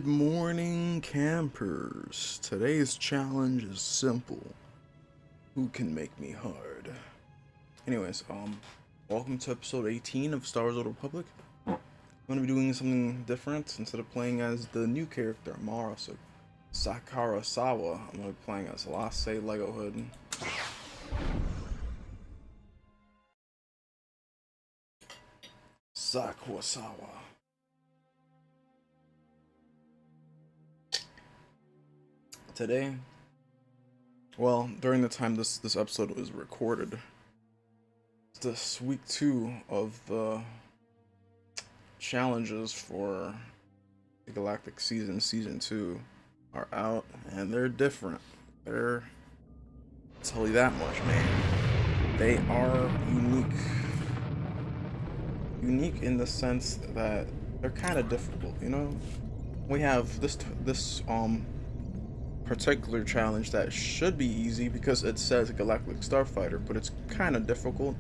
Good morning, campers. Today's challenge is simple. Who can make me hard? Anyways, welcome to episode 18 of Star Wars: Old Republic. I'm gonna be doing something different. Instead of playing as the new character, Mara Sakarasawa, I'm gonna be playing as Lasse Lego Hood. Sakurasawa. Today, well, during the time this episode was recorded, this week 2 of the challenges for the Galactic Season 2 are out, and they're different. I'll tell you that much, man. They are unique in the sense that they're kind of difficult, you know? We have this particular challenge that should be easy because it says Galactic Starfighter, but it's kind of difficult.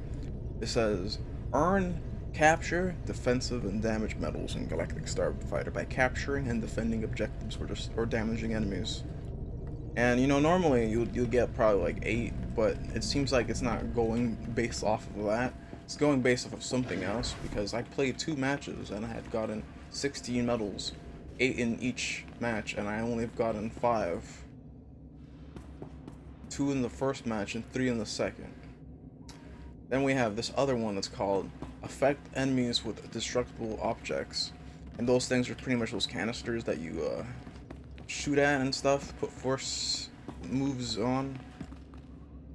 It says earn, capture, defensive, and damage medals in Galactic Starfighter by capturing and defending objectives or damaging enemies. And you know, normally you'll get probably like 8, but it seems like it's not going based off of that. It's going based off of something else, because I played 2 matches and I had gotten 16 medals, 8 in each match, and I only have gotten 5. 2 in the first match and 3 in the second. Then we have this other one that's called affect enemies with destructible objects, and those things are pretty much those canisters that you shoot at and stuff, put force moves on.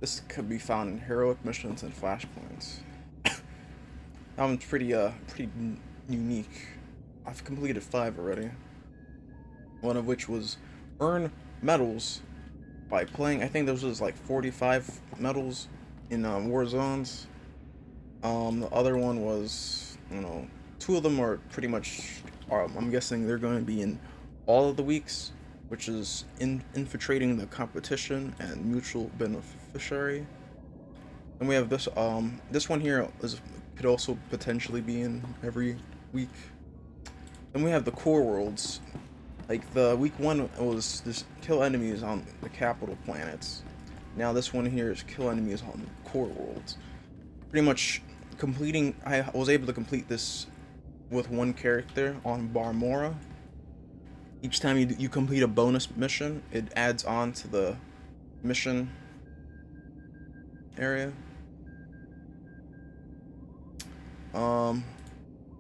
This could be found in heroic missions and flashpoints. That one's pretty unique. I've completed 5 already. One of which was earn medals by playing. I think there was like 45 medals in war zones. The other one was, you know, 2 of them are pretty much. I'm guessing they're going to be in all of the weeks, which is infiltrating the competition and mutual beneficiary. And we have this. This one here could also potentially be in every week. Then we have the core worlds. Like the week 1 was just kill enemies on the capital planets. Now this one here is kill enemies on the core worlds. Pretty much completing. I was able to complete this with 1 character on Barmora. Each time you complete a bonus mission, it adds on to the mission area.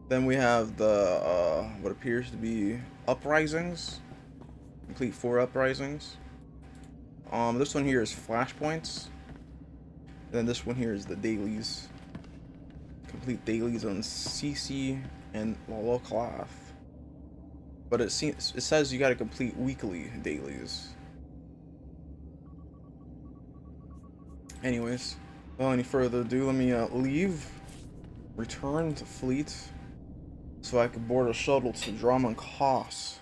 Then we have the what appears to be uprisings. Complete 4 uprisings. This one here is flashpoints. Then this one here is the dailies. Complete dailies on CC and Lolocloth. But it says you gotta complete weekly dailies. Anyways, without any further ado, let me leave. Return to fleet so I can board a shuttle to Drama Kos.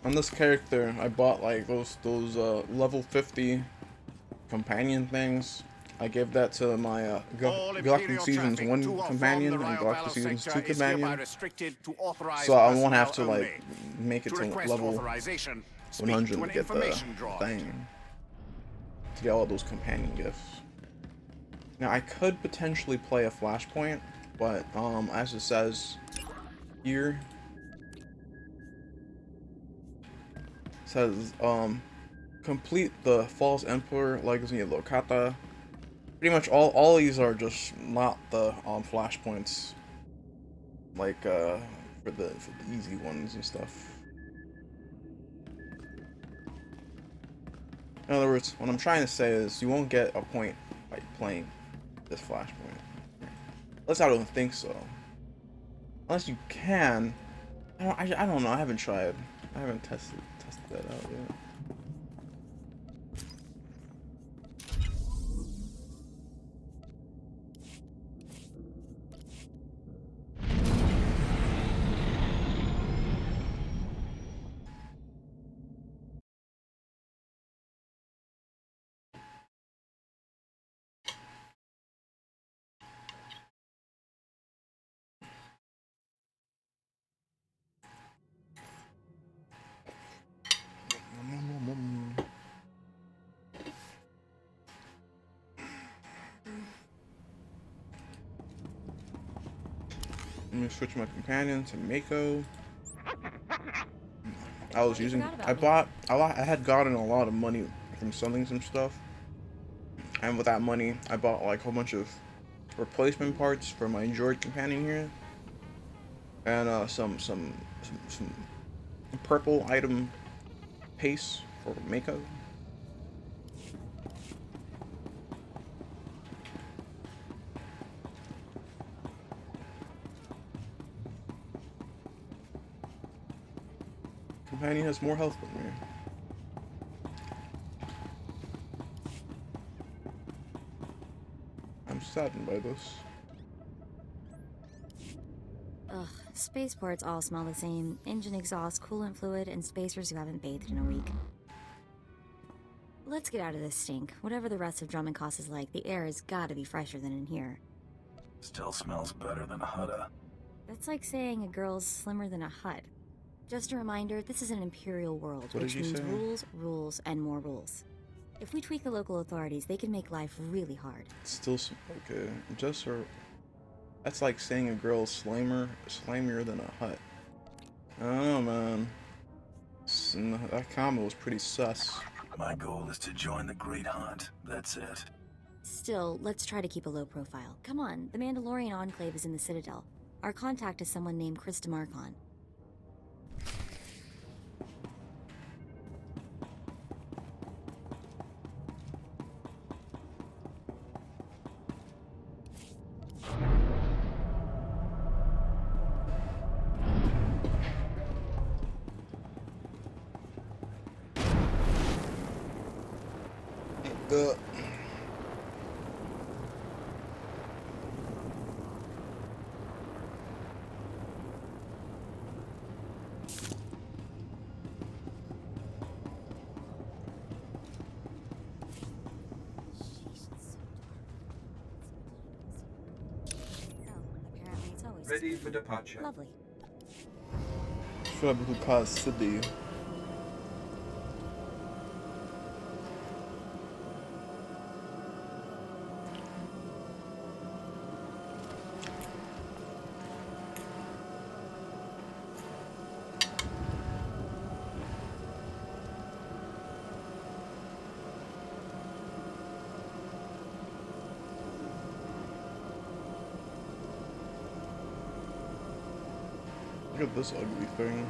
On this character, I bought like those level 50 companion things. I gave that to my Galactic Seasons 1 companion and Galactic Seasons 2 companion, so I won't have to like make it to level 100 to get the thing, to get all those companion gifts. Now I could potentially play a flashpoint, but as it says here, says complete the False Emperor Legacy of Lokata. Pretty much all these are just not the flashpoints, like for the easy ones and stuff. In other words, what I'm trying to say is you won't get a point by playing this flashpoint. Unless I don't think so. Unless you can. I don't know. I haven't tried. I haven't tested that out yet. Let me switch my companion to Mako. I was using. I had gotten a lot of money from selling some stuff, and with that money, I bought like a whole bunch of replacement parts for my droid companion here, and some purple item paste for Mako. Companion has more health than me. I'm saddened by this. Ugh, spaceports all smell the same. Engine exhaust, coolant fluid, and spacers who haven't bathed in a week. Let's get out of this stink. Whatever the rest of Drummond is like, the air has gotta be fresher than in here. Still smells better than Hutta. That's like saying a girl's slimmer than a hut. Just a reminder, this is an Imperial world, What which did you means say? rules, rules, and more rules. If we tweak the local authorities, they can make life really hard. Still okay. Just her. That's like saying a girl's slimier than a hut. I don't know, man. That comment was pretty sus. My goal is to join the Great Hunt. That's it. Still, let's try to keep a low profile. Come on, the Mandalorian Enclave is in the Citadel. Our contact is someone named Chris DeMarcon. Ready for departure. Lovely. Frabal City. Look at this ugly thing.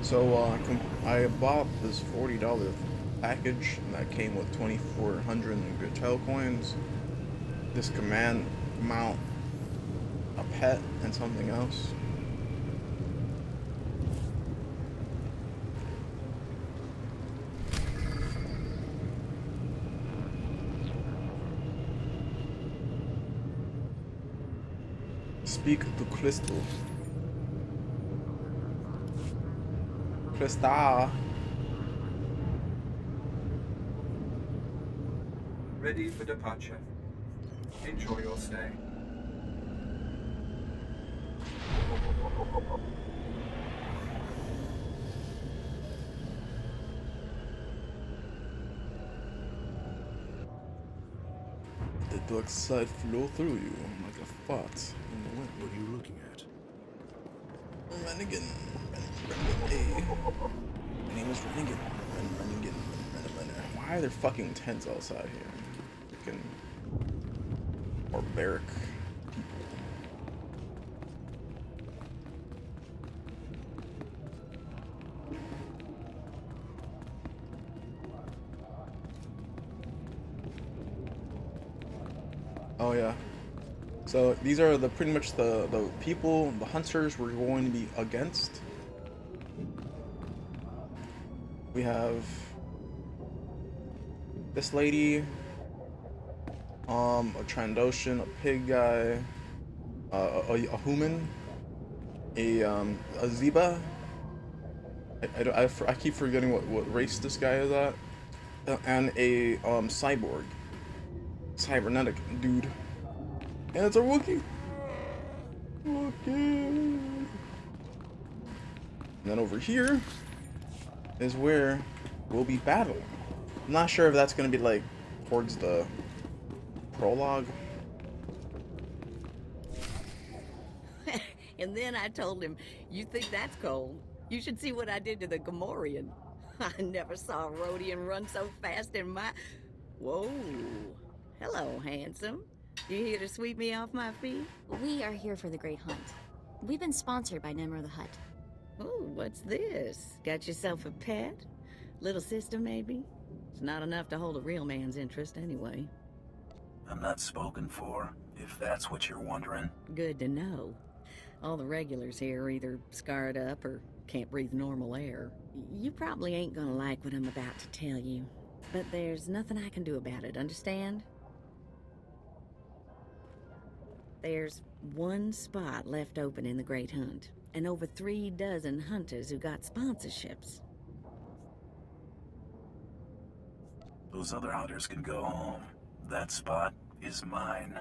So I bought this $40 package that came with 2,400 Gratel coins, this command mount, a pet, and something else. Speak to Crystal. Crystal. Ready for departure. Enjoy your stay. dark side flow through you like a fart in the wind. What are you looking at? Rennigan. Hey. My name is Rennigan. Rennigan. Why are there fucking tents outside here? Freaking barbaric people. Oh yeah. So these are the pretty much the people, the hunters we're going to be against. We have this lady, a Trandoshan, a pig guy, a human, a Zeba. I keep forgetting what race this guy is at, and a cyborg, cybernetic dude, and it's a Wookiee. Wookiee. And then over here is where we'll be battling. I'm not sure if that's gonna be like towards the prologue. And then I told him, "You think that's cold? You should see what I did to the Gamorrean. I never saw a Rhodian run so fast in my... Whoa. Hello, handsome. You here to sweep me off my feet?" We are here for the Great Hunt. We've been sponsored by Nemro the Hutt. Oh, what's this? Got yourself a pet? Little sister, maybe? It's not enough to hold a real man's interest, anyway. I'm not spoken for, if that's what you're wondering. Good to know. All the regulars here are either scarred up or can't breathe normal air. You probably ain't gonna like what I'm about to tell you, but there's nothing I can do about it, understand? There's one spot left open in the Great Hunt, and over 3 dozen hunters who got sponsorships. Those other hunters can go home. That spot is mine.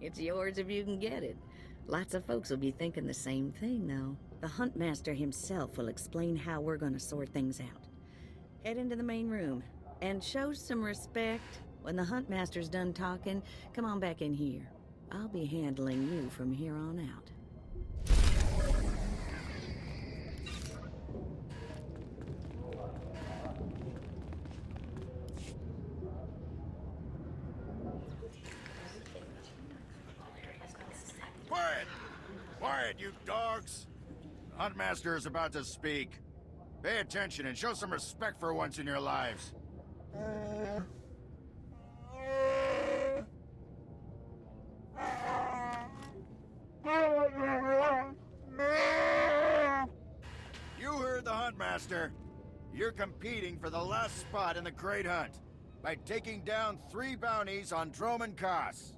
It's yours if you can get it. Lots of folks will be thinking the same thing, though. The Huntmaster himself will explain how we're gonna sort things out. Head into the main room, and show some respect. When the Huntmaster's done talking, come on back in here. I'll be handling you from here on out. Quiet! Quiet, you dogs! The Huntmaster is about to speak. Pay attention and show some respect for once in your lives. You heard the Huntmaster. You're competing for the last spot in the Great Hunt by taking down 3 bounties on Droman Kos.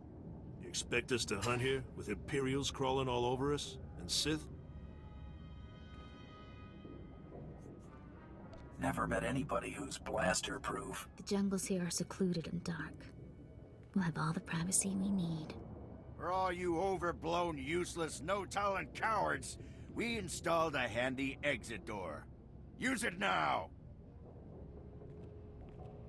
You expect us to hunt here with Imperials crawling all over us? And Sith? Never met anybody who's blaster-proof. The jungles here are secluded and dark. We'll have all the privacy we need. For all you overblown, useless, no-talent cowards, we installed a handy exit door. Use it now!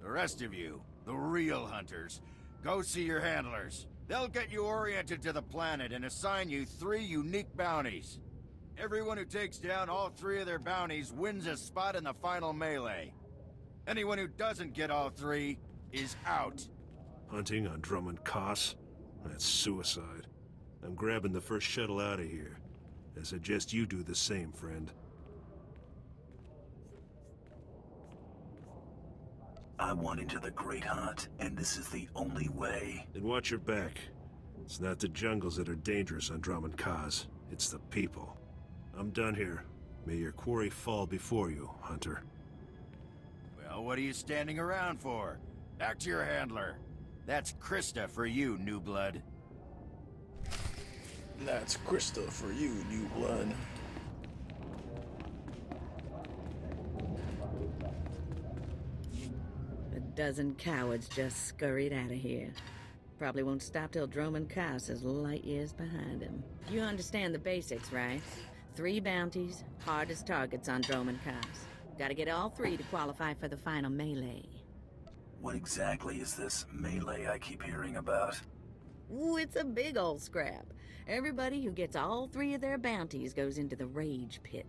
The rest of you, the real hunters, go see your handlers. They'll get you oriented to the planet and assign you 3 unique bounties. Everyone who takes down all 3 of their bounties wins a spot in the final melee. Anyone who doesn't get all 3 is out. Hunting on Droman Kos? That's suicide. I'm grabbing the first shuttle out of here. I suggest you do the same, friend. I want into the Great Hunt, and this is the only way. Then watch your back. It's not the jungles that are dangerous on Droman Kos. It's the people. I'm done here. May your quarry fall before you, Hunter. Well, what are you standing around for? Back to your handler. That's Krista for you, new blood. That's Krista for you, new blood. A dozen cowards just scurried out of here. Probably won't stop till Droman Kos is light years behind him. You understand the basics, right? 3 bounties, hardest targets on Droman Kos. Gotta get all 3 to qualify for the final melee. What exactly is this melee I keep hearing about? Ooh, it's a big old scrap. Everybody who gets all 3 of their bounties goes into the rage pit.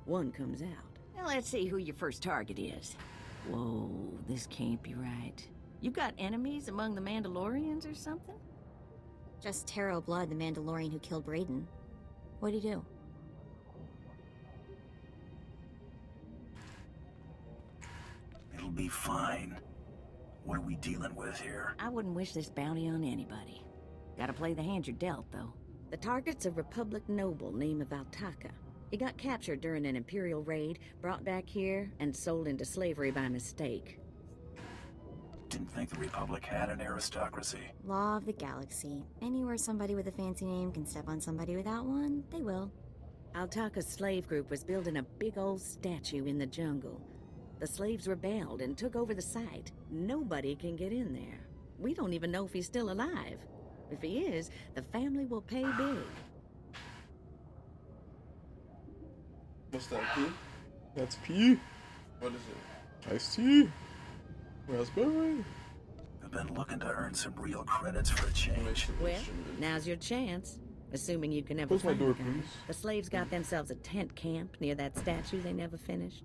1 comes out. Now let's see who your first target is. Whoa, this can't be right. You got enemies among the Mandalorians or something? Just Taro Blood, the Mandalorian who killed Brayden. What'd he do? It'll be fine. What are we dealing with here? I wouldn't wish this bounty on anybody. Gotta play the hand you're dealt, though. The target's a Republic noble named Valtaka. He got captured during an Imperial raid, brought back here, and sold into slavery by mistake. Didn't think the Republic had an aristocracy. Law of the galaxy. Anywhere somebody with a fancy name can step on somebody without one, they will. Altaka's slave group was building a big old statue in the jungle. The slaves rebelled and took over the site. Nobody can get in there. We don't even know if he's still alive. If he is, the family will pay big. What's that, P? That's P. What is it? Iced tea. Raspberry. I've been looking to earn some real credits for a change. Well, now's your chance. Assuming you can ever Close my find door, the guy. please. The slaves got themselves a tent camp near that statue they never finished.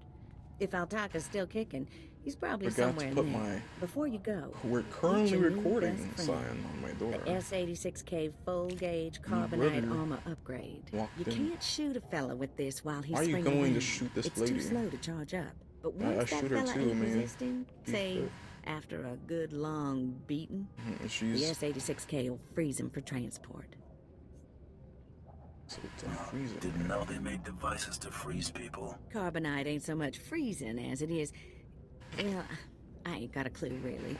If Altaka's still kicking, he's probably Forgot somewhere to put in there. my Before you go, "We're currently meet your new recording" best sign friend. on my door. The S-86K full-gauge brother carbonite armor upgrade. walked You in. can't shoot a fella with this while he's Why are you swinging going to around. shoot this It's lady? too slow to charge up. But I once that shoot her fella too, ain't I mean, resisting, she's say, good. after a good long beating, the She's S-86K will freeze him for transport. so freezing. Didn't know they made devices to freeze people. Carbonite ain't so much freezing as it is... Well, I ain't got a clue, really.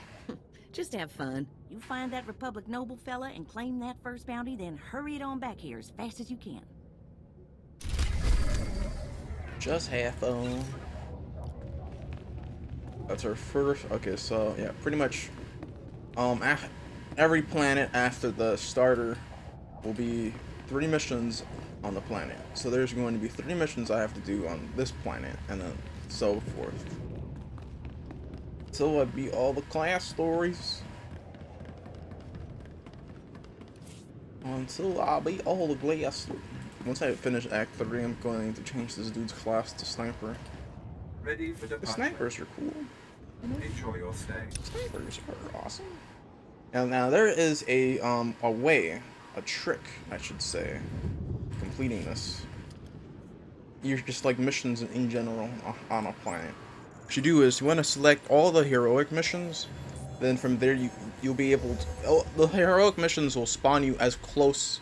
Just have fun. You find that Republic noble fella and claim that first bounty, then hurry it on back here as fast as you can. Just have fun. That's our first. Okay, so yeah, pretty much. Every planet after the starter will be 3 missions on the planet. So there's going to be 3 missions I have to do on this planet, and then so forth. So I beat all the class stories. Until I beat all the class. Once I finish Act 3, I'm going to change this dude's class to Sniper. Ready for The departure. snipers are cool. Enjoy your stay. Snipers are awesome. And now there is a way, a trick, I should say, completing this. You're just like missions in general on a planet. What you do is you want to select all the heroic missions. Then from there you'll be able to. Oh, the heroic missions will spawn you as close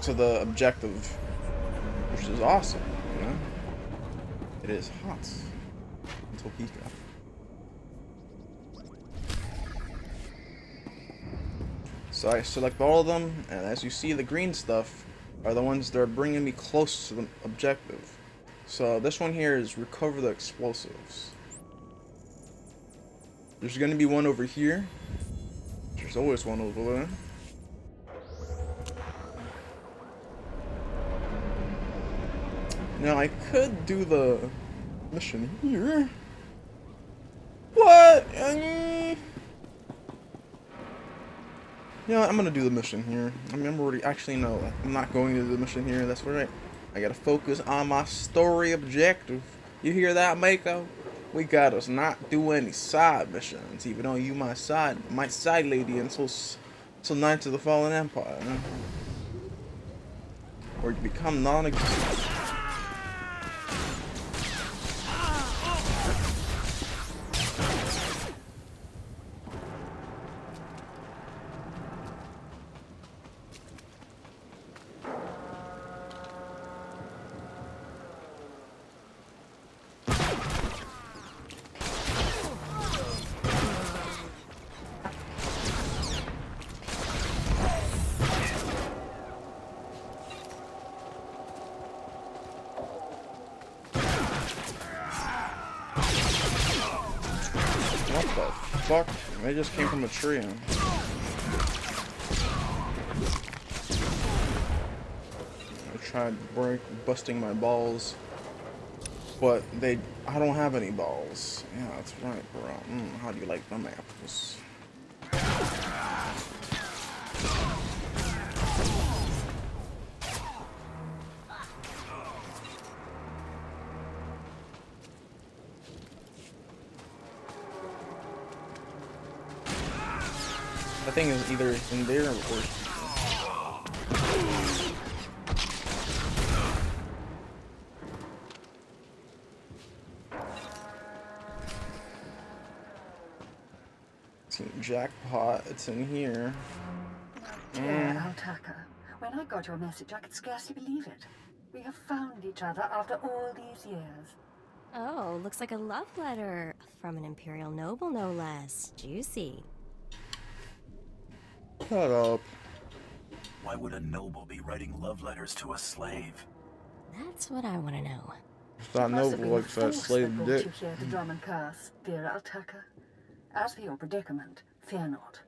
to the objective, which is awesome. You know, it is hot until Pika. So I select all of them, and as you see, the green stuff are the ones that are bringing me close to the objective. So this one here is recover the explosives. There's going to be one over here. There's always one over there. Now I could do the mission here. What? You know, I'm gonna do the mission here. I mean, I'm already, actually, no, I'm not going to do the mission here. That's right. I gotta focus on my story objective. You hear that, Mako? We gotta not do any side missions, even though you my side lady until Knights of the Fallen Empire. Huh? Or you become non-existent. What the fuck? They just came from a tree. I tried busting my balls, but I don't have any balls. Yeah, that's right, bro. How do you like them apples? That thing is either in there or... Jackpot, it's in here. Dear Altaka, when I got your message, I could scarcely believe it. We have found each other after all these years. Oh, looks like a love letter. From an Imperial noble, no less. Juicy. Shut up. Why would a noble be writing love letters to a slave? That's what I want to know. It's not noble like that slave dick. You here to Drummond Curse, dear Altaka. As for your predicament, fear not.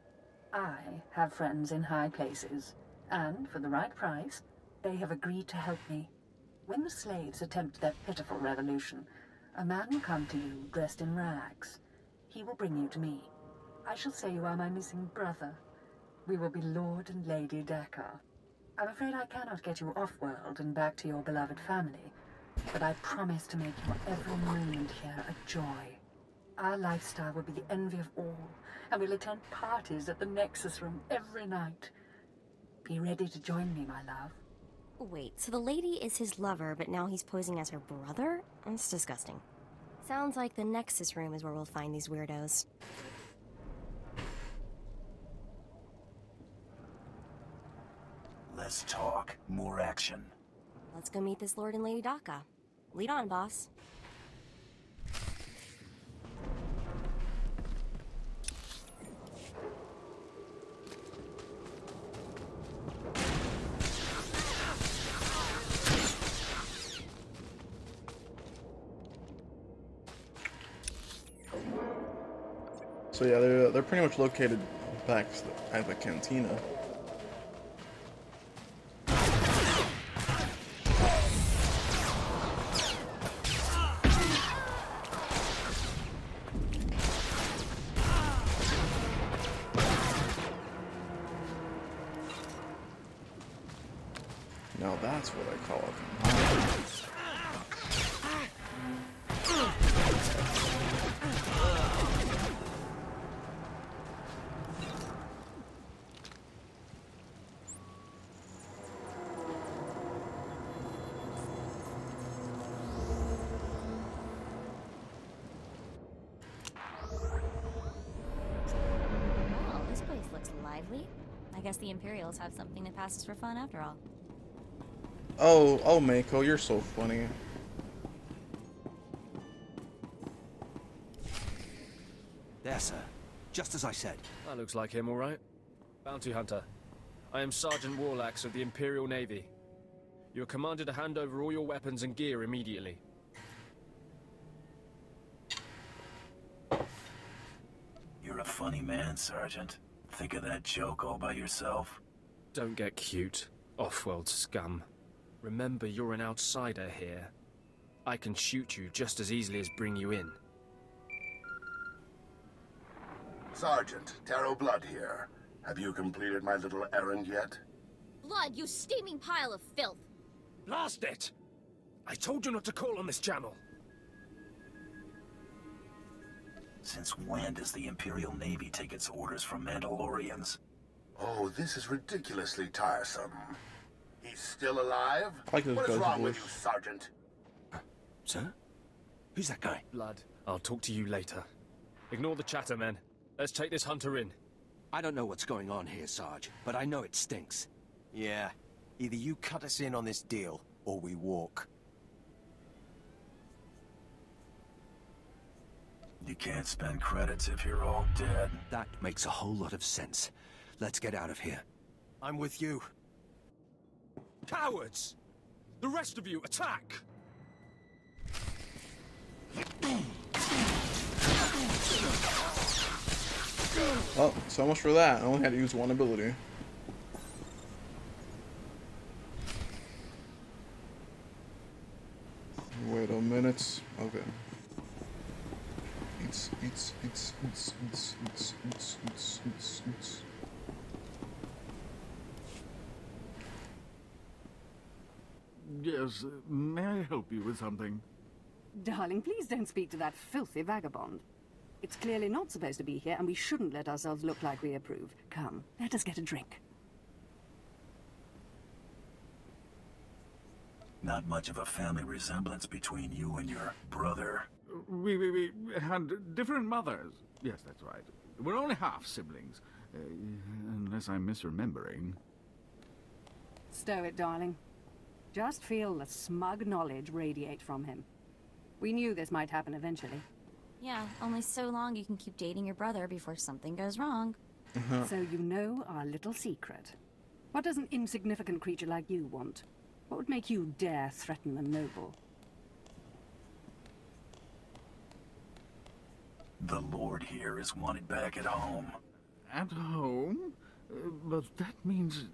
I have friends in high places, and for the right price, they have agreed to help me. When the slaves attempt their pitiful revolution, a man will come to you dressed in rags. He will bring you to me. I shall say you are my missing brother. We will be Lord and Lady Decker. I'm afraid I cannot get you off-world and back to your beloved family, but I promise to make your every moment here a joy. Our lifestyle will be the envy of all, and we'll attend parties at the Nexus Room every night. Be ready to join me, my love. Wait, so the lady is his lover, but now he's posing as her brother? That's disgusting. Sounds like the Nexus Room is where we'll find these weirdos. Less talk, more action. Let's go meet this Lord and Lady Daka. Lead on, boss. So yeah, they're pretty much located back at the cantina. Now that's what I call it. Well, this place looks lively. I guess the Imperials have something that passes for fun after all. Oh, Mako, you're so funny. There, sir. Just as I said. That looks like him, all right. Bounty Hunter. I am Sergeant Warlax of the Imperial Navy. You are commanded to hand over all your weapons and gear immediately. You're a funny man, Sergeant. Think of that joke all by yourself. Don't get cute, off-world scum. Remember, you're an outsider here. I can shoot you just as easily as bring you in. Sergeant, Taro Blood here. Have you completed my little errand yet? Blood, you steaming pile of filth! Blast it! I told you not to call on this channel. Since when does the Imperial Navy take its orders from Mandalorians? Oh, this is ridiculously tiresome. He's still alive? I like this What is guy's wrong with voice. you, Sergeant? Sir? Who's that guy? Blood, I'll talk to you later. Ignore the chatter, men. Let's take this hunter in. I don't know what's going on here, Sarge, but I know it stinks. Yeah. Either you cut us in on this deal, or we walk. You can't spend credits if you're all dead. That makes a whole lot of sense. Let's get out of here. I'm with you. Cowards! The rest of you, attack! Well, so much for that. I only had to use one ability. Wait a minute. Okay. It's. Yes, may I help you with something? Darling, please don't speak to that filthy vagabond. It's clearly not supposed to be here, and we shouldn't let ourselves look like we approve. Come, let us get a drink. Not much of a family resemblance between you and your brother. We had different mothers. Yes, that's right. We're only half siblings. Unless I'm misremembering. Stow it, darling. Just feel the smug knowledge radiate from him. We knew this might happen eventually. Yeah, only so long you can keep dating your brother before something goes wrong. So you know our little secret. What does an insignificant creature like you want? What would make you dare threaten a noble? The Lord here is wanted back at home. At home? But that means...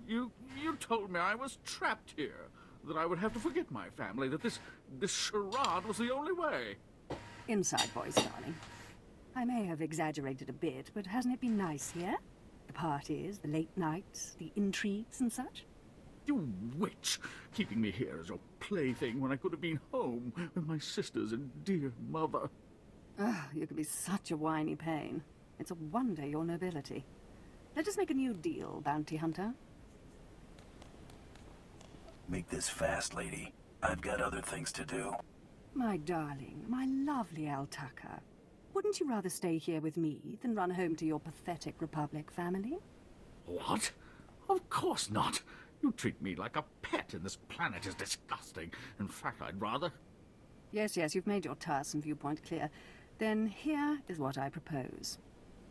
You told me I was trapped here. That I would have to forget my family. That this charade was the only way. Inside voice, darling. I may have exaggerated a bit, but hasn't it been nice here? The parties, the late nights, the intrigues and such? You witch! Keeping me here as your plaything when I could have been home with my sisters and dear mother. Ah, you could be such a whiny pain. It's a wonder your nobility. Let us make a new deal, bounty hunter. Make this fast, lady. I've got other things to do. My darling, my lovely Altaka. Wouldn't you rather stay here with me than run home to your pathetic Republic family? What? Of course not. You treat me like a pet, and this planet is disgusting. In fact, I'd rather... Yes, you've made your tiresome viewpoint clear. Then here is what I propose.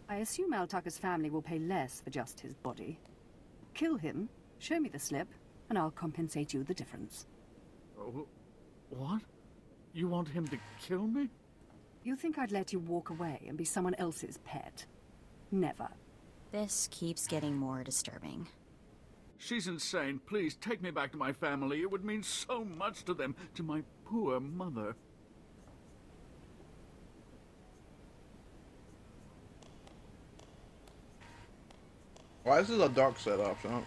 I assume Altaka's family will pay less for just his body. Kill him, show me the slip, and I'll compensate you the difference. What? You want him to kill me? You think I'd let you walk away and be someone else's pet? Never. This keeps getting more disturbing. She's insane. Please, take me back to my family. It would mean so much to them, to my poor mother. Why is this a dark side option?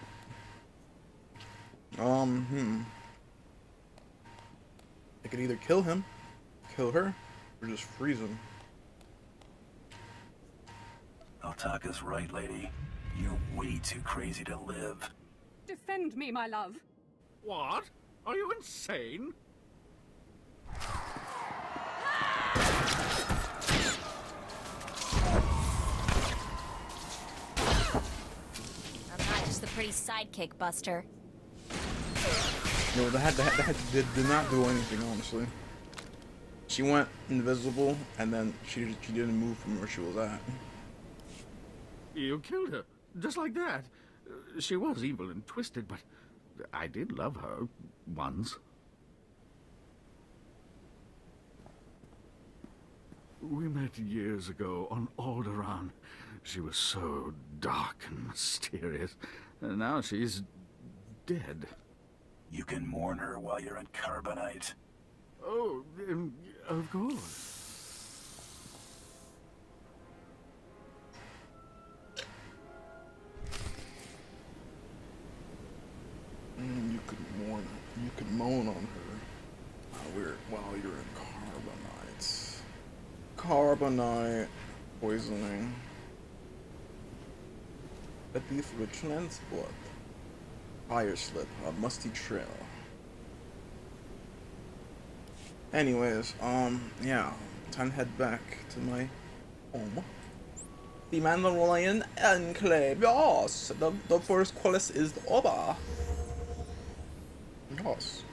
I could either kill him, kill her, or just freeze him. Altaka's right, lady. You're way too crazy to live. Defend me, my love. What? Are you insane? I'm not just the pretty sidekick, Buster. No, that did not do anything, honestly. She went invisible, and then she didn't move from where she was at. You killed her, just like that. She was evil and twisted, but I did love her once. We met years ago on Alderaan. She was so dark and mysterious, and now she's dead. You can mourn her while you're in Carbonite. Oh, of course. You could mourn. You could moan on her while you're in Carbonite. Carbonite poisoning. A thief with transport. Fire slip, a musty trail. Anyways, yeah, time to head back to my home. The Mandalorian Enclave, yes! The first quest is over. Yes.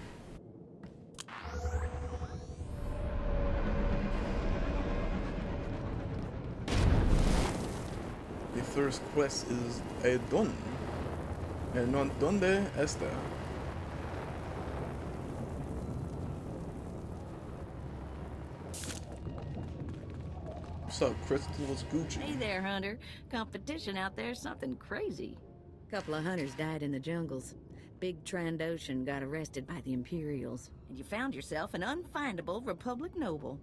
The first quest is done. ¿Dónde está? What's up, Crystal's Gucci? Hey there, Hunter. Competition out there's something crazy. A couple of hunters died in the jungles. Big Trandoshan got arrested by the Imperials, and you found yourself an unfindable Republic noble.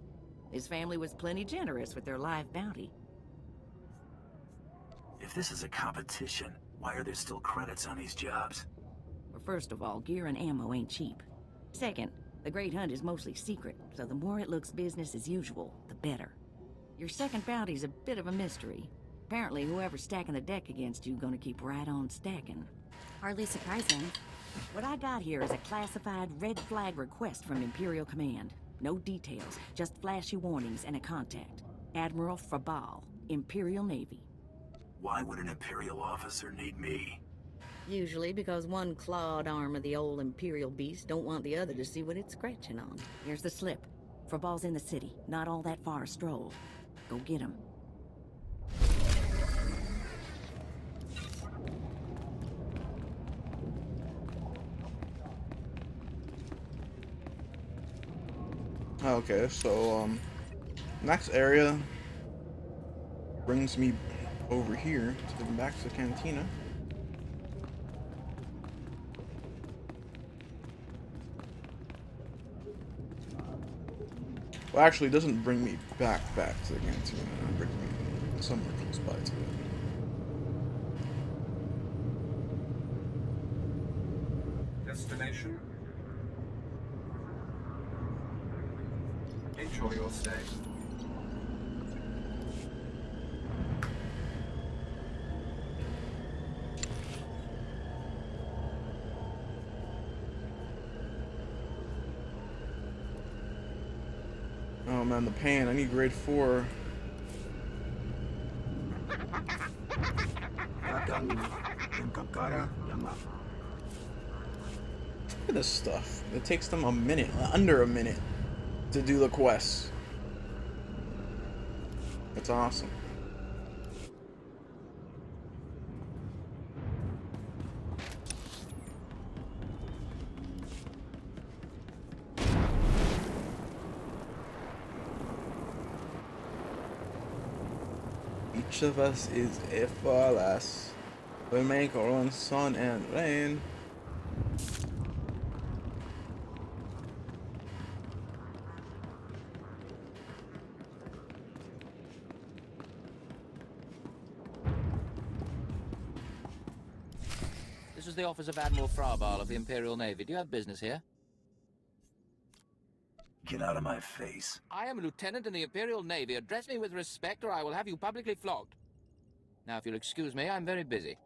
His family was plenty generous with their live bounty. If this is a competition, why are there still credits on these jobs? Well, first of all, gear and ammo ain't cheap. Second, the Great Hunt is mostly secret, so the more it looks business as usual, the better. Your second bounty's a bit of a mystery. Apparently, whoever's stacking the deck against you gonna keep right on stacking. Hardly surprising. What I got here is a classified red flag request from Imperial Command. No details, just flashy warnings and a contact. Admiral Frabal, Imperial Navy. Why would an Imperial officer need me? Usually because one clawed arm of the old Imperial beast don't want the other to see what it's scratching on. Here's the slip. Frabal's in the city, not all that far a stroll. Go get him. Okay, so next area brings me over here to the back to the cantina. Well, actually, it doesn't bring me back to the cantina. It brings me somewhere close by to it. Destination. Enjoy your stay. Oh man, the pain. I need grade 4. Look at this stuff. It takes them a minute, under a minute, to do the quests. That's awesome. Each of us is a flawless. We make our own sun and rain. This is the office of Admiral Frabal of the Imperial Navy. Do you have business here? Get out of my face. I am a lieutenant in the Imperial Navy. Address me with respect or I will have you publicly flogged. Now, if you'll excuse me, I'm very busy.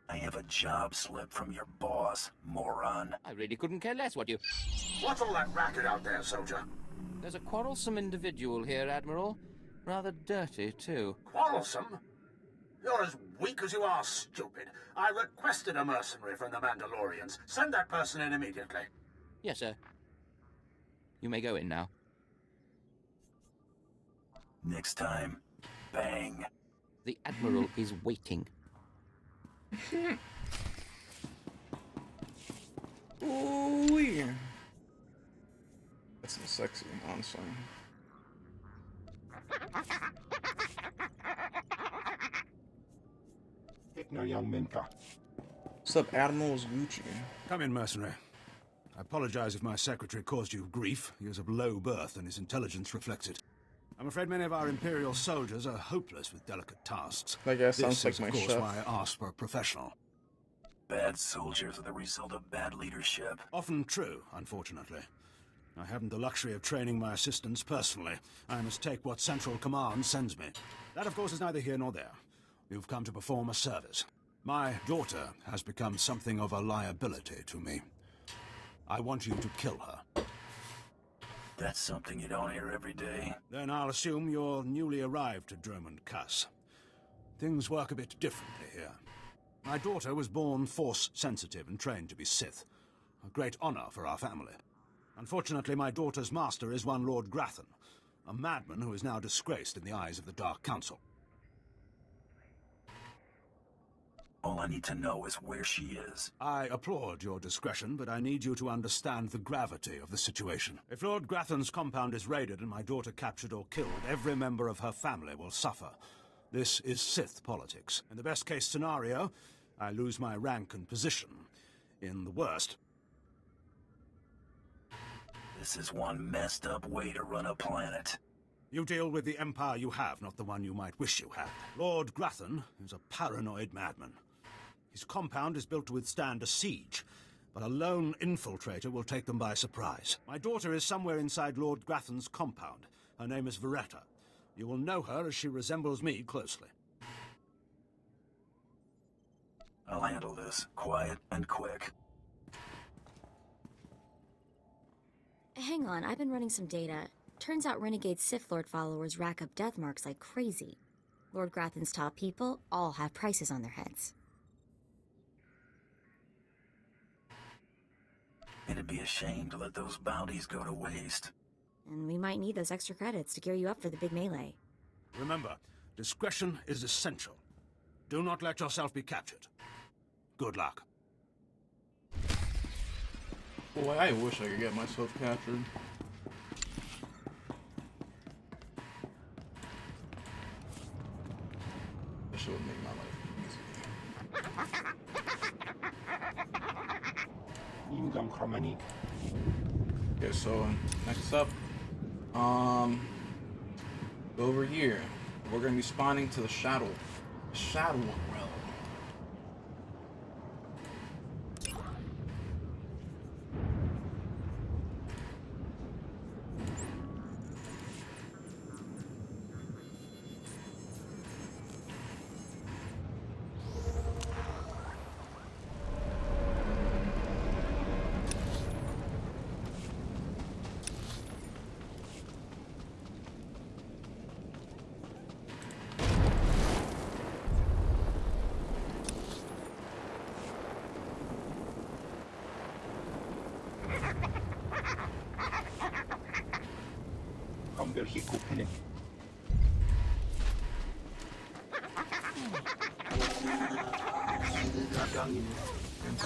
I have a job slip from your boss, moron. I really couldn't care less what you... What's all that racket out there, soldier? There's a quarrelsome individual here, Admiral. Rather dirty, too. Quarrelsome? You're as weak as you are stupid. I requested a mercenary from the Mandalorians. Send that person in immediately. Yes, sir. You may go in now. Next time, bang. The Admiral is waiting. Ooh, yeah. That's so sexy, honestly. What's up, Admiral Gucci? Come in, mercenary. I apologize if my secretary caused you grief. He is of low birth and his intelligence reflects it. I'm afraid many of our Imperial soldiers are hopeless with delicate tasks. That guy sounds This like is, my of course, chef. why I asked for a professional. Bad soldiers are the result of bad leadership. Often true, unfortunately. I haven't the luxury of training my assistants personally. I must take what Central Command sends me. That, of course, is neither here nor there. You've come to perform a service. My daughter has become something of a liability to me. I want you to kill her. That's something you don't hear every day. Then I'll assume you're newly arrived to Dromund Kaas. Things work a bit differently here. My daughter was born Force-sensitive and trained to be Sith. A great honor for our family. Unfortunately, my daughter's master is one Lord Grathan, a madman who is now disgraced in the eyes of the Dark Council. All I need to know is where she is. I applaud your discretion, but I need you to understand the gravity of the situation. If Lord Grathan's compound is raided and my daughter captured or killed, every member of her family will suffer. This is Sith politics. In the best-case scenario, I lose my rank and position. In the worst... This is one messed up way to run a planet. You deal with the empire you have, not the one you might wish you had. Lord Grathan is a paranoid madman. His compound is built to withstand a siege, but a lone infiltrator will take them by surprise. My daughter is somewhere inside Lord Grathan's compound. Her name is Veretta. You will know her as she resembles me closely. I'll handle this, quiet and quick. Hang on, I've been running some data. Turns out renegade Sith Lord followers rack up death marks like crazy. Lord Grathan's top people all have prices on their heads. It'd be a shame to let those bounties go to waste. And we might need those extra credits to gear you up for the big melee. Remember, discretion is essential. Do not let yourself be captured. Good luck. Boy, I wish I could get myself captured. This shit would make my life easy. Okay, so next up, over here, we're gonna be spawning to the Shadow realm. Not just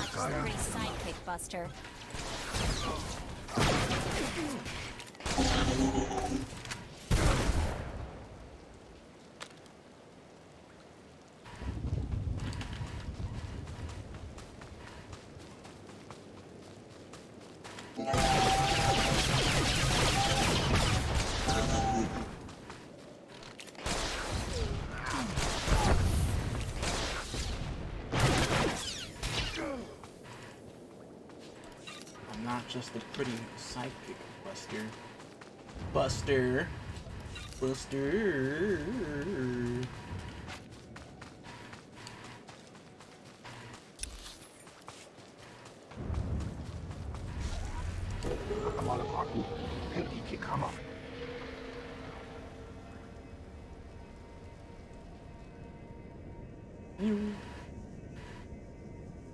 a pretty sidekick, Buster. Just a pretty sidekick, Buster. Buster.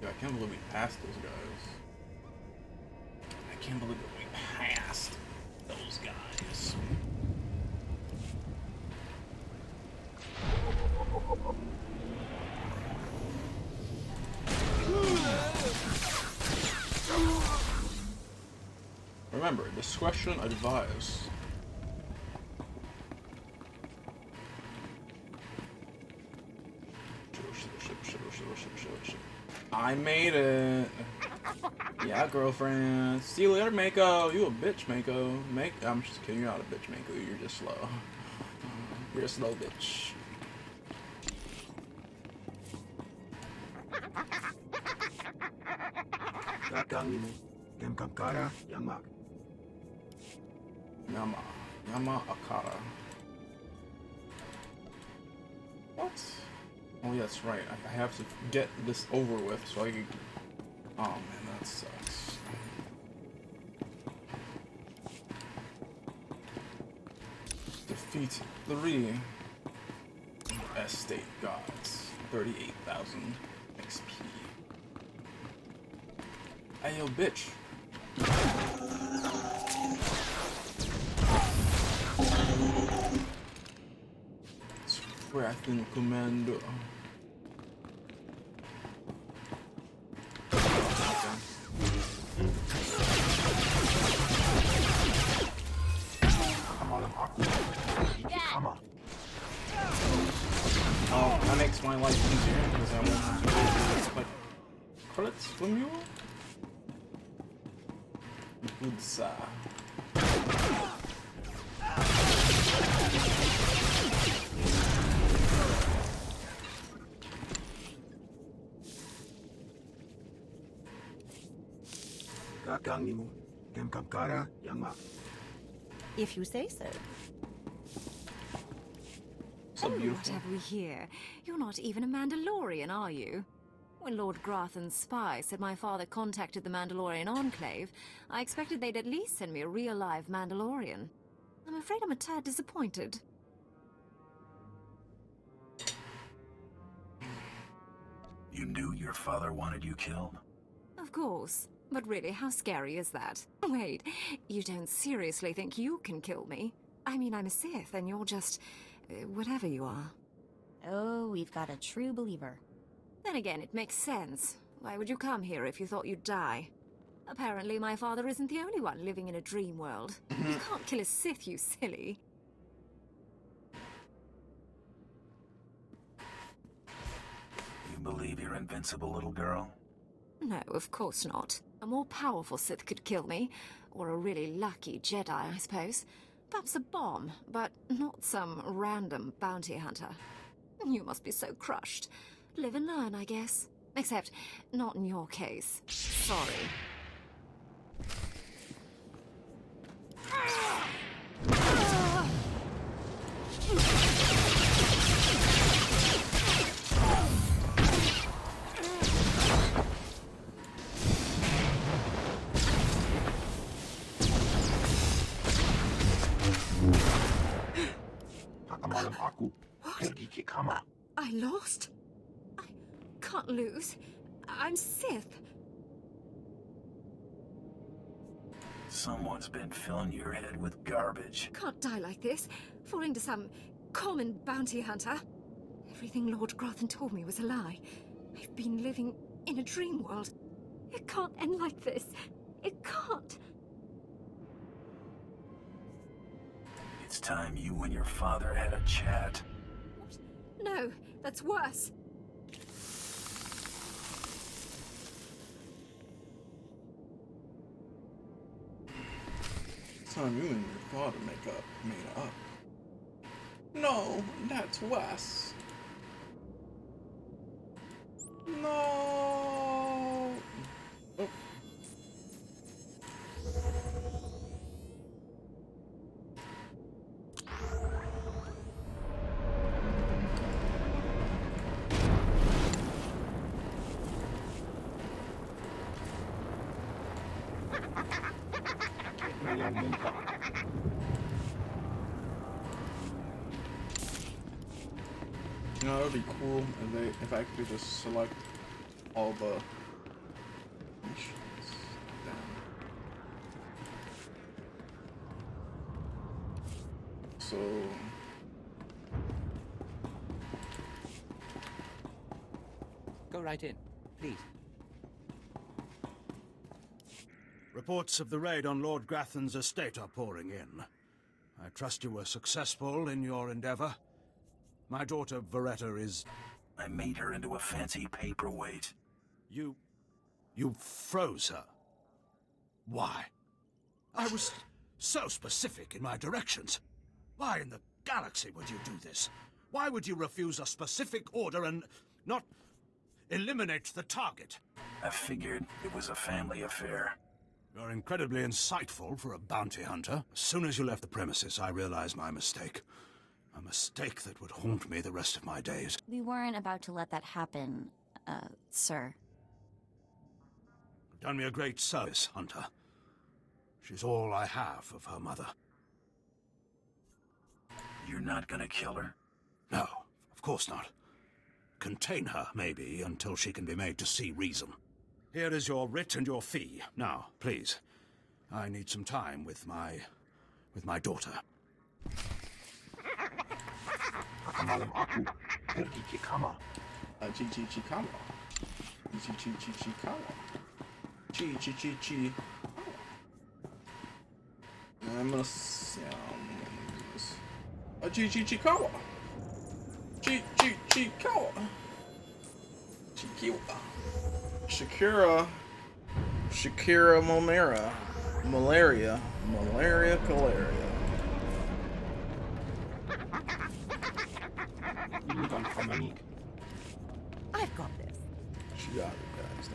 Yeah, I can't believe we passed those guys. I can't believe that we passed those guys. Remember, discretion advised. I made it. Yeah, girlfriend. See you later, Mako. You a bitch, Mako. I'm just kidding. You're not a bitch, Mako. You're just slow. You're a slow bitch. Yama Akara. What? Oh, yeah, that's right. I have to get this over with so I can... Oh, man, that sucks. Defeat 3 estate gods. 38,000 XP. Hey, yo, bitch. Wrathing Commando. Oh, that makes my life easier because I won't have to go like credits from you. Good sir. If you say so. So What beautiful. have we here? You're not even a Mandalorian, are you? When Lord Grathan's spy said my father contacted the Mandalorian Enclave, I expected they'd at least send me a real-live Mandalorian. I'm afraid I'm a tad disappointed. You knew your father wanted you killed? Of course. But really, how scary is that? Wait, you don't seriously think you can kill me? I mean, I'm a Sith, and you're just... whatever you are. Oh, we've got a true believer. Then again, it makes sense. Why would you come here if you thought you'd die? Apparently, my father isn't the only one living in a dream world. You can't kill a Sith, you silly. You believe you're invincible, little girl? No, of course not. A more powerful Sith could kill me. Or a really lucky Jedi, I suppose. Perhaps a bomb, but not some random bounty hunter. You must be so crushed. Live and learn, I guess. Except, not in your case. Sorry. I lost? I can't lose. I'm Sith. Someone's been filling your head with garbage. Can't die like this, falling to some common bounty hunter. Everything Lord Grathan told me was a lie. I've been living in a dream world. It can't end like this. It can't. It's time you and your father had a chat. No, that's worse. It's time you and your father made up. No, that's Wes. No. Oh. You know, it would be cool if I could just select all the missions. So Go right in, please. Reports of the raid on Lord Grathan's estate are pouring in. I trust you were successful in your endeavor. My daughter, Veretta, is... I made her into a fancy paperweight. You froze her. Why? I was so specific in my directions. Why in the galaxy would you do this? Why would you refuse a specific order and not eliminate the target? I figured it was a family affair. You're incredibly insightful for a bounty hunter. As soon as you left the premises, I realized my mistake. A mistake that would haunt me the rest of my days. We weren't about to let that happen, sir. You've done me a great service, Hunter. She's all I have of her mother. You're not gonna kill her? No, of course not. Contain her, maybe, until she can be made to see reason. Here is your writ and your fee. Now, please. I need some time with my daughter. I'm gonna use a Chikawa. Chikawa. Shakira Malaria Calaria. I've got this. She got it, guys.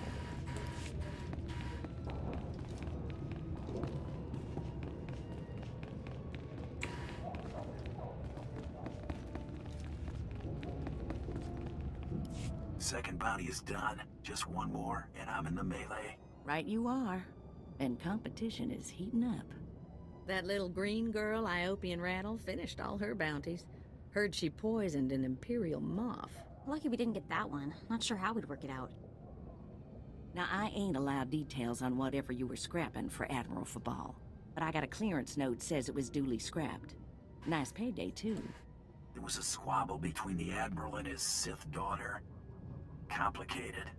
second bounty is done. Just one more, and I'm in the melee. Right you are. And competition is heating up. That little green girl, Iopian Rattle, finished all her bounties. Heard she poisoned an Imperial moth. Lucky we didn't get that one. Not sure how we'd work it out. Now, I ain't allowed details on whatever you were scrapping for Admiral Frabal, but I got a clearance note says it was duly scrapped. Nice payday, too. There was a squabble between the Admiral and his Sith daughter. Complicated.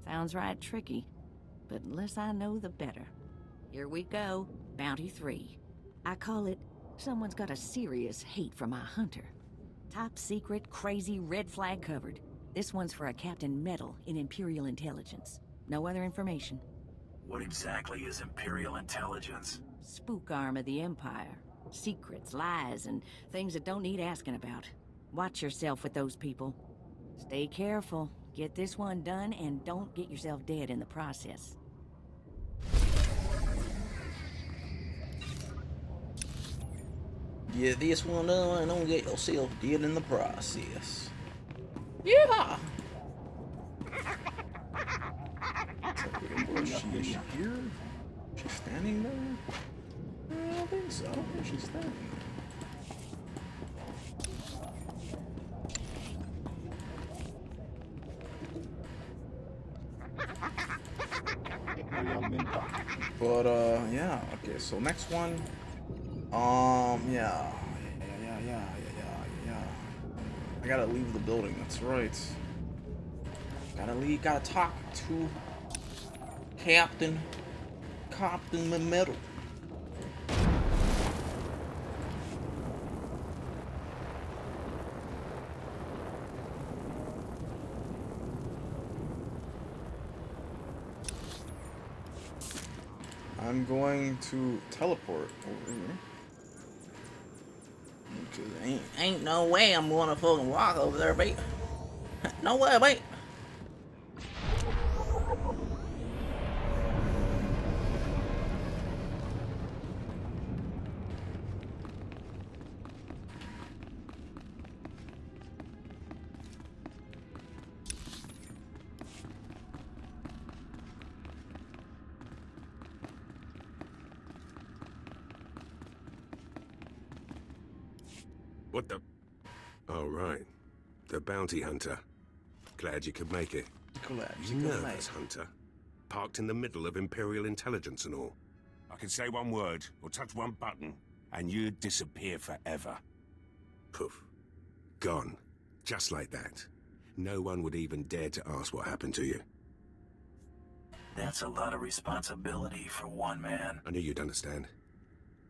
Sounds right tricky, but the less I know, the better. Here we go, Bounty 3. I call it, someone's got a serious hate for my hunter. Top secret, crazy, red flag covered. This one's for a Captain Metal in Imperial Intelligence. No other information. What exactly is Imperial Intelligence? Spook arm of the Empire. Secrets, lies, and things that don't need asking about. Watch yourself with those people. Stay careful. Get this one done, and don't get yourself dead in the process. Get this one done and don't get yourself dead in the process. Yeah! She's here? She's standing there? I don't think so. I don't think she's standing But, yeah, okay, so next one. Yeah. I gotta leave the building, that's right. Gotta talk to Captain Metal. I'm going to teleport over here. Because ain't no way I'm gonna fucking walk over there, mate. No way, mate. What the? Oh, right. The bounty hunter. Glad you could make it. Glad you nervous, Hunter? Parked in the middle of Imperial intelligence and all. I could say one word, or touch one button, and you'd disappear forever. Poof. Gone. Just like that. No one would even dare to ask what happened to you. That's a lot of responsibility for one man. I knew you'd understand.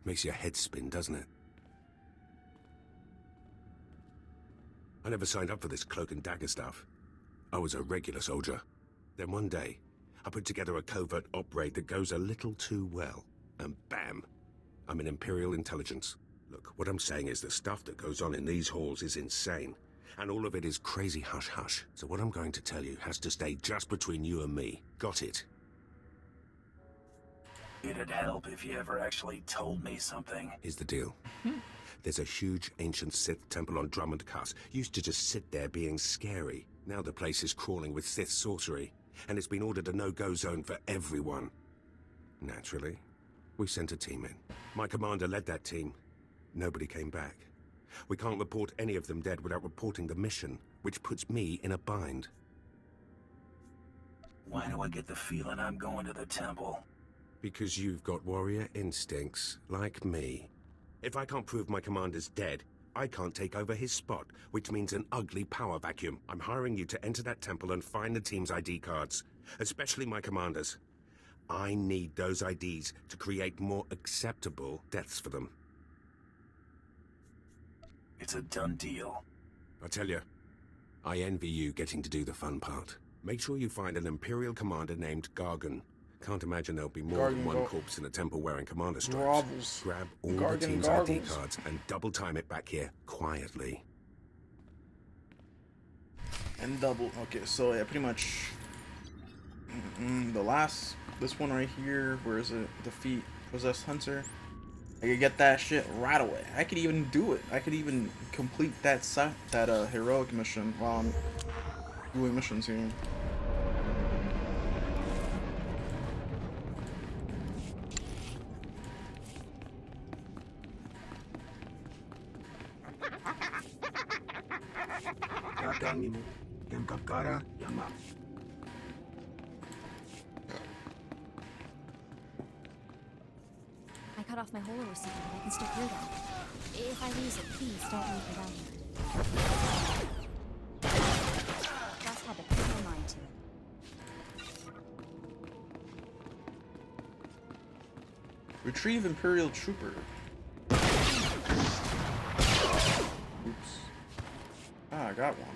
Makes your head spin, doesn't it? I never signed up for this cloak and dagger stuff. I was a regular soldier. Then one day, I put together a covert op raid that goes a little too well. And bam! I'm in Imperial intelligence. Look, what I'm saying is the stuff that goes on in these halls is insane. And all of it is crazy hush-hush. So what I'm going to tell you has to stay just between you and me. Got it? It'd help if you ever actually told me something. Here's the deal. There's a huge ancient Sith temple on Drummond Cuss. Used to just sit there being scary. Now the place is crawling with Sith sorcery. And it's been ordered a no-go zone for everyone. Naturally, we sent a team in. My commander led that team. Nobody came back. We can't report any of them dead without reporting the mission, which puts me in a bind. Why do I get the feeling I'm going to the temple? Because you've got warrior instincts, like me. If I can't prove my commander's dead, I can't take over his spot, which means an ugly power vacuum. I'm hiring you to enter that temple and find the team's ID cards, especially my commander's. I need those IDs to create more acceptable deaths for them. It's a done deal. I tell you, I envy you getting to do the fun part. Make sure you find an Imperial commander named Gargan. Can't imagine there'll be more than one corpse in a temple wearing commander stripes. Grovels. Grab all the team's ID cards and double time it back here, quietly. And double. Okay, so yeah, pretty much this one right here, where is it? Defeat Possessed Hunter. I could get that shit right away. I could even do it. I could even complete that heroic mission while I'm doing missions here. I cut off my holo receiver, but I can still hear them. If I lose it, please don't leave me down here. Just had to put my mind to it. Retrieve Imperial Trooper. Oops. Ah, I got one.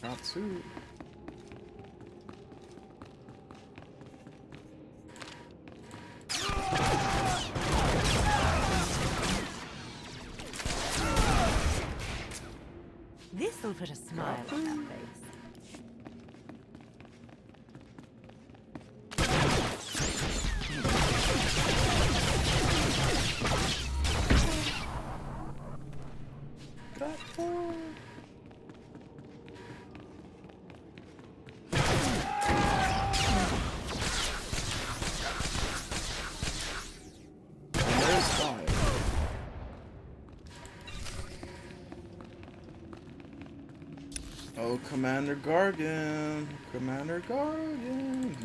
Got two. This'll put a smile on that face. Got four. There's five. Oh, Commander Gargan. Commander Gargan.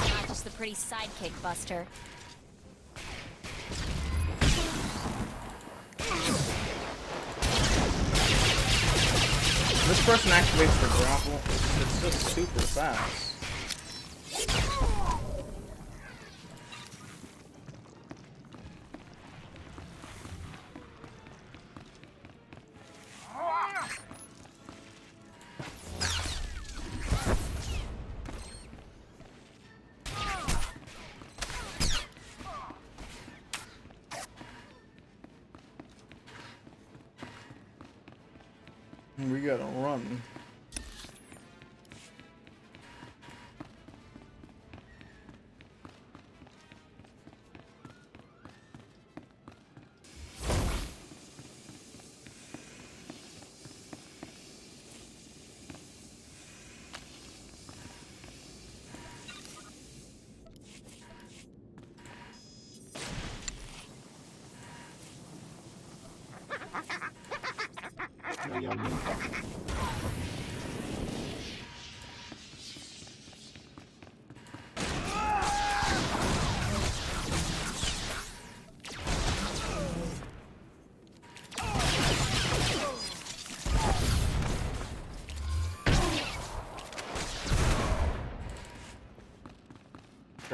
Not just the pretty sidekick, Buster. This person activates the grapple. It's just super fast. We gotta run.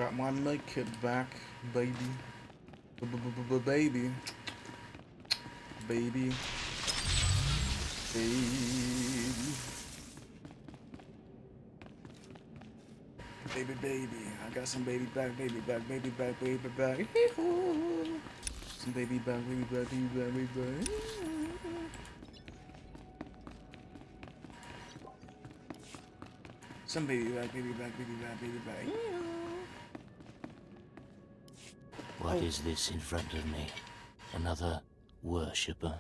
got my med kit back, baby. Baby. Baby. Baby, baby. I got some baby back, baby back, baby back, baby back. Some baby back, baby back, baby back, baby back. Some baby back, baby back, baby back, baby back. What is this in front of me? Another worshipper?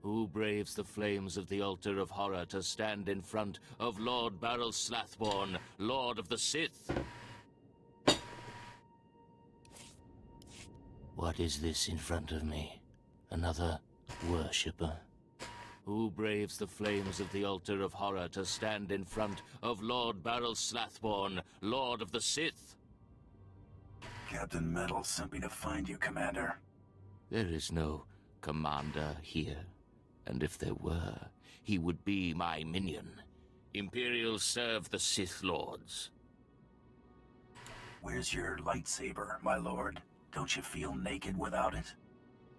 Who braves the flames of the altar of horror to stand in front of Lord Baral Slathborn, Lord of the Sith? What is this in front of me? Another worshipper? Who braves the flames of the altar of horror to stand in front of Lord Baral Slathborn, Lord of the Sith? Captain Metal sent me to find you, Commander. There is no commander here. And if there were, he would be my minion. Imperial serve the Sith Lords. Where's your lightsaber, my lord? Don't you feel naked without it?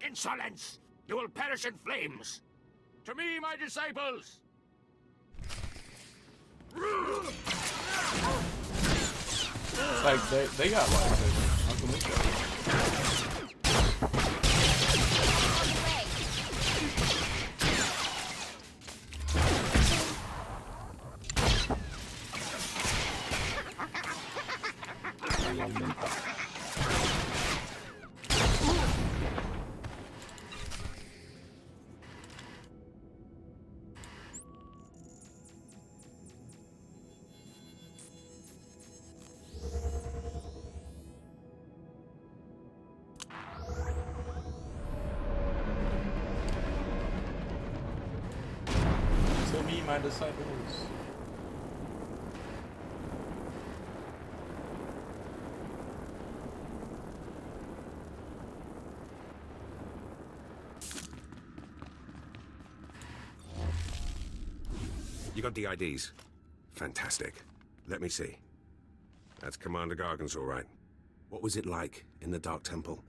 Insolence! You will perish in flames! To me, my disciples! It's like they got lightsabers. How come we don't? To me, my disciples. You got the IDs? Fantastic. Let me see. That's Commander Gargan's all right. What was it like in the Dark Temple?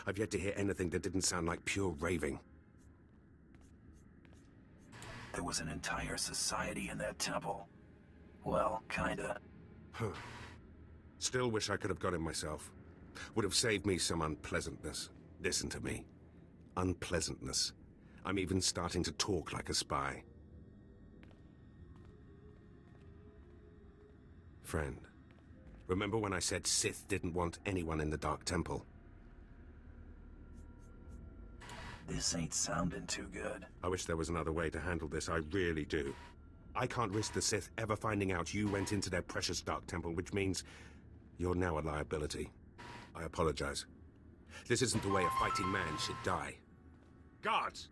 I've yet to hear anything that didn't sound like pure raving. There was an entire society in that temple. Well, kinda. Huh. Still wish I could have got it myself. Would have saved me some unpleasantness. Listen to me. Unpleasantness. I'm even starting to talk like a spy. Friend, remember when I said Sith didn't want anyone in the Dark Temple? This ain't sounding too good. I wish there was another way to handle this, I really do. I can't risk the Sith ever finding out you went into their precious Dark Temple, which means you're now a liability. I apologize. This isn't the way a fighting man should die. Guards!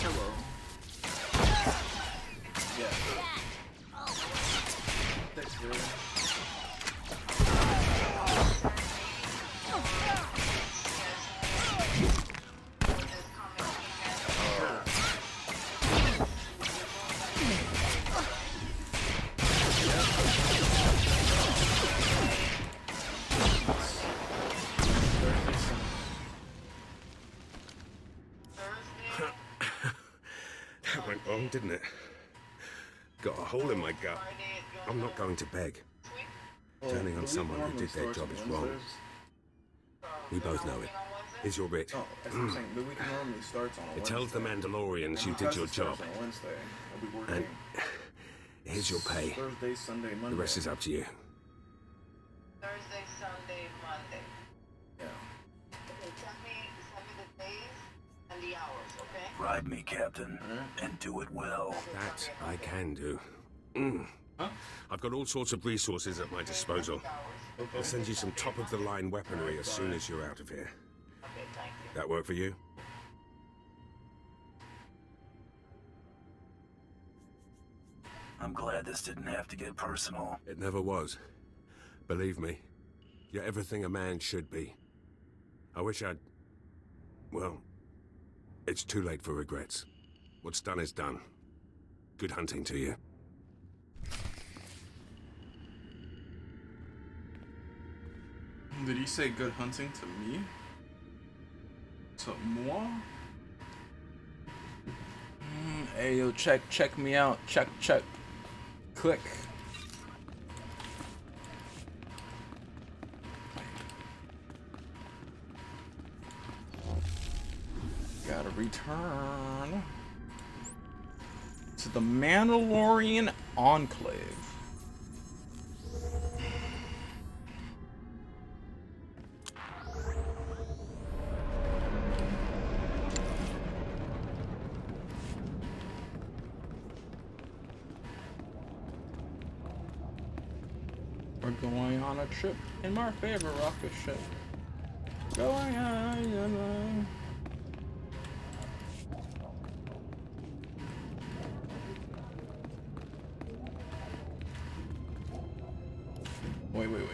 Hello. Yeah. That's good. That went wrong, didn't it? Got a hole in my gut. I'm not going to beg. Turning on someone who did their job is wrong. We both know it. Here's your writ. Oh, that's what I'm saying. The week normally starts on a It tells the Mandalorians you did your job. And here's your pay. Thursday, Sunday, Monday. The rest is up to you. Thursday, Sunday, Monday. Yeah. Okay, send me the days and the hours, okay? Bribe me, Captain, and do it well. That I can do. I've got all sorts of resources at my disposal. I'll send you some top-of-the-line weaponry as soon as you're out of here. Okay, thank you. That work for you? I'm glad this didn't have to get personal. It never was. Believe me, you're everything a man should be. I wish I'd... Well, it's too late for regrets. What's done is done. Good hunting to you. Did he say good hunting to me? To moi? Hey, yo, check me out. Check. Click. Gotta return to the Mandalorian Enclave. We're going on a trip in my favorite rocket ship. Going on. Wait.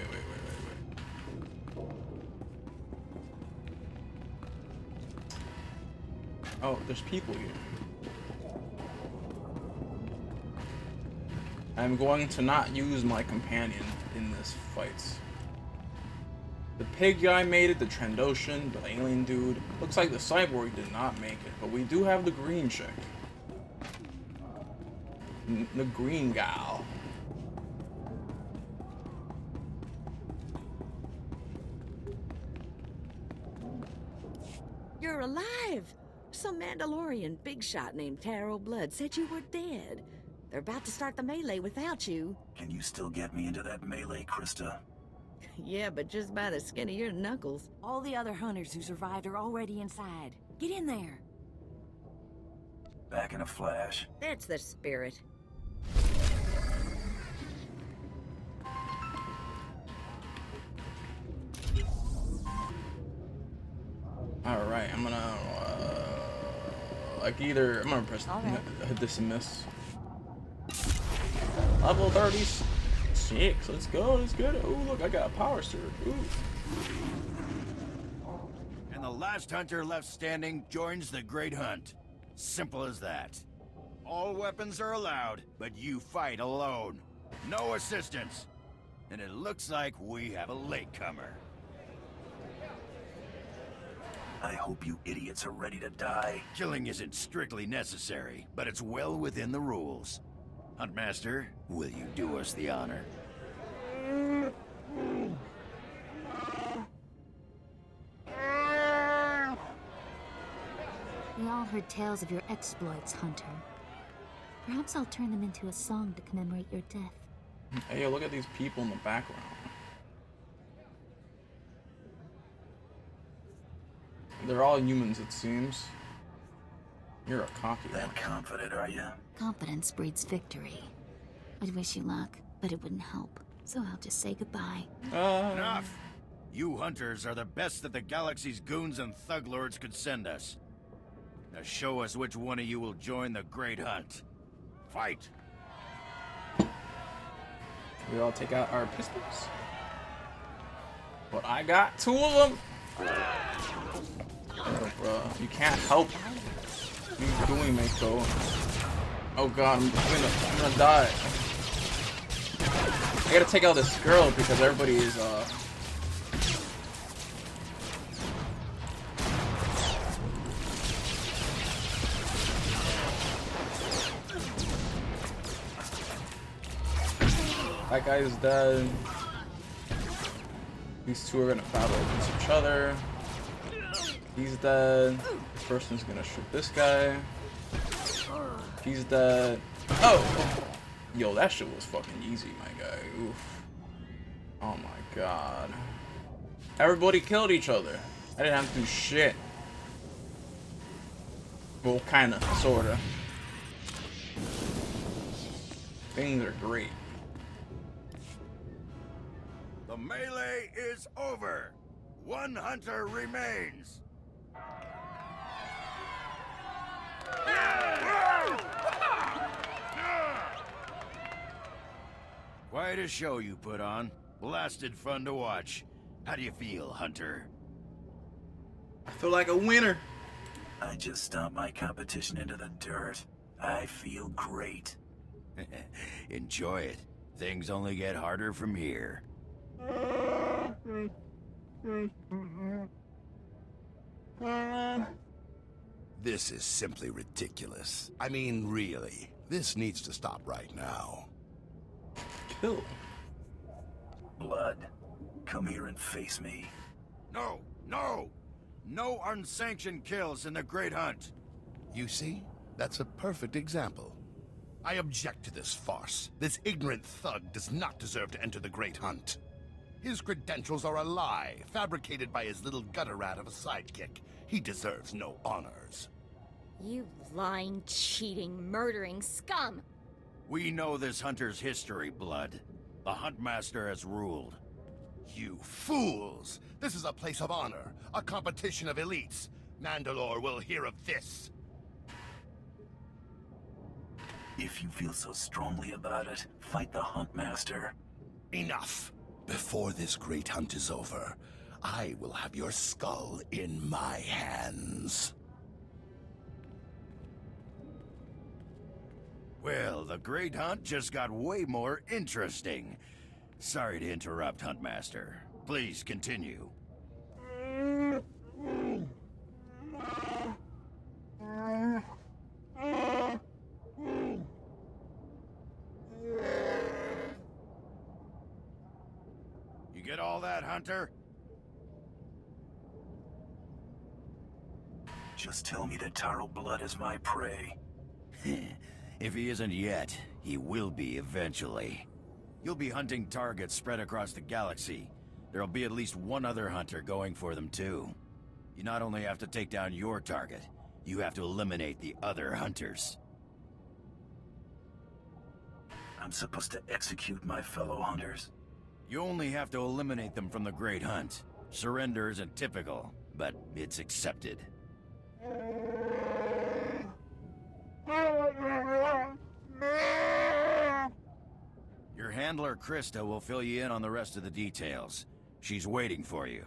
Oh, there's people here. I'm going to not use my companion in this fight. The pig guy made it, the Trandoshan, the alien dude. Looks like the cyborg did not make it, but we do have the green chick. The green gal. You're alive! Some Mandalorian big shot named Taro Blood said you were dead. They're about to start the melee without you. Can you still get me into that melee, Krista? Yeah, but just by the skin of your knuckles. All the other hunters who survived are already inside. Get in there. Back in a flash. That's the spirit. Alright, I'm gonna I'm gonna press hit this and miss. Level 36. Let's go. Oh, look, I got a power surge. Ooh. And the last hunter left standing joins the Great Hunt. Simple as that. All weapons are allowed, but you fight alone. No assistance. And it looks like we have a latecomer. I hope you idiots are ready to die. Killing isn't strictly necessary, but it's well within the rules. Huntmaster, will you do us the honor? We all heard tales of your exploits, Hunter. Perhaps I'll turn them into a song to commemorate your death. Hey, yo, look at these people in the background. They're all humans, it seems. You're a cocky one. That confident, are you? Confidence breeds victory. I'd wish you luck, but it wouldn't help. So I'll just say goodbye. Enough! You hunters are the best that the galaxy's goons and thug lords could send us. Now show us which one of you will join the Great Hunt. Fight! We all take out our pistols. But I got 2 of them. Oh, bro, you can't help me doing Mako. Oh god, I'm gonna die. I gotta take out this girl because everybody is that guy is dead. These two are gonna battle against each other. He's dead. This person's gonna shoot this guy. He's dead. Oh! Yo, that shit was fucking easy, my guy. Oof. Oh my god. Everybody killed each other. I didn't have to do shit. Well, kinda, sorta. Things are great. The melee is over. One hunter remains. Quite a show you put on. Blasted fun to watch. How do you feel, Hunter? I feel like a winner. I just stomped my competition into the dirt. I feel great. Enjoy it. Things only get harder from here. This is simply ridiculous. I mean, really. This needs to stop right now. Kill. Blood, come here and face me. No, no! No unsanctioned kills in the Great Hunt. You see? That's a perfect example. I object to this farce. This ignorant thug does not deserve to enter the Great Hunt. His credentials are a lie, fabricated by his little gutter rat of a sidekick. He deserves no honors. You lying, cheating, murdering scum! We know this hunter's history, Blood. The Huntmaster has ruled. You fools! This is a place of honor, a competition of elites. Mandalore will hear of this. If you feel so strongly about it, fight the Huntmaster. Enough! Before this great hunt is over, I will have your skull in my hands. Well, the Great Hunt just got way more interesting. Sorry to interrupt, Huntmaster. Please continue. You get all that, Hunter? Just tell me that Taro Blood is my prey. If he isn't yet, he will be eventually. You'll be hunting targets spread across the galaxy. There'll be at least one other hunter going for them too. You not only have to take down your target, you have to eliminate the other hunters. I'm supposed to execute my fellow hunters. You only have to eliminate them from the Great Hunt. Surrender isn't typical, but it's accepted. Your handler, Krista, will fill you in on the rest of the details. She's waiting for you.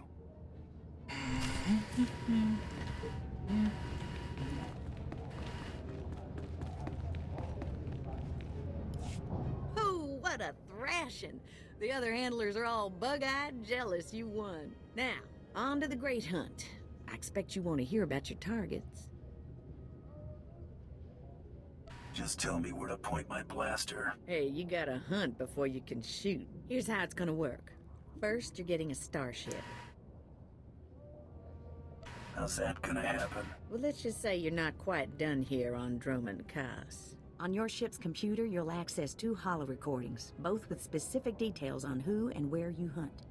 Oh, what a thrashing! The other handlers are all bug-eyed jealous you won. Now, on to the Great Hunt. I expect you want to hear about your targets. Just tell me where to point my blaster. Hey, you gotta hunt before you can shoot. Here's how it's gonna work. First, you're getting a starship. How's that gonna happen? Well, let's just say you're not quite done here on Dromund Kaas. On your ship's computer, you'll access 2 holo recordings, both with specific details on who and where you hunt.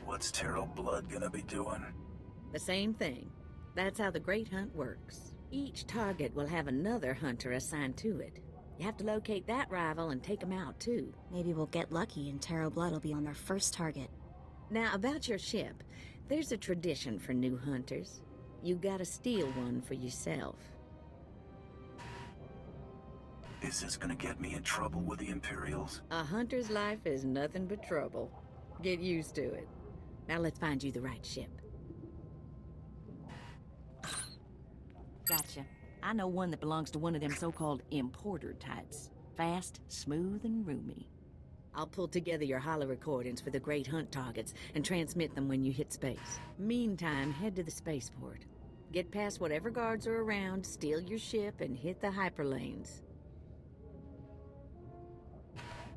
What's Taro Blood gonna be doing? The same thing. That's how the Great Hunt works. Each target will have another hunter assigned to it. You have to locate that rival and take him out, too. Maybe we'll get lucky and Taro Blood will be on our first target. Now, about your ship, there's a tradition for new hunters. You gotta steal one for yourself. Is this gonna get me in trouble with the Imperials? A hunter's life is nothing but trouble. Get used to it. Now let's find you the right ship. Gotcha. I know one that belongs to one of them so-called importer types. Fast, smooth, and roomy. I'll pull together your holo recordings for the Great Hunt targets and transmit them when you hit space. Meantime, head to the spaceport. Get past whatever guards are around, steal your ship, and hit the hyperlanes.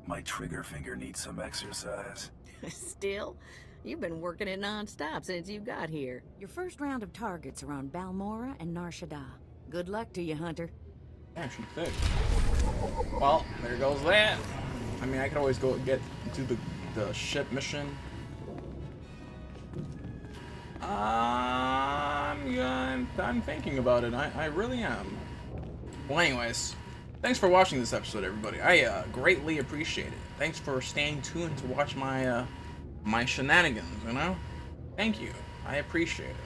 My trigger finger needs some exercise. Still? You've been working it non-stop since you got here. Your first round of targets are on Balmora and Nar Shaddaa. Good luck to you, Hunter. Actually thick. Well, there goes that. I mean, I could always go get into the ship mission. I'm thinking about it. I really am. Well, anyways, thanks for watching this episode, everybody. I greatly appreciate it. Thanks for staying tuned to watch my my shenanigans. You know, thank you. I appreciate it.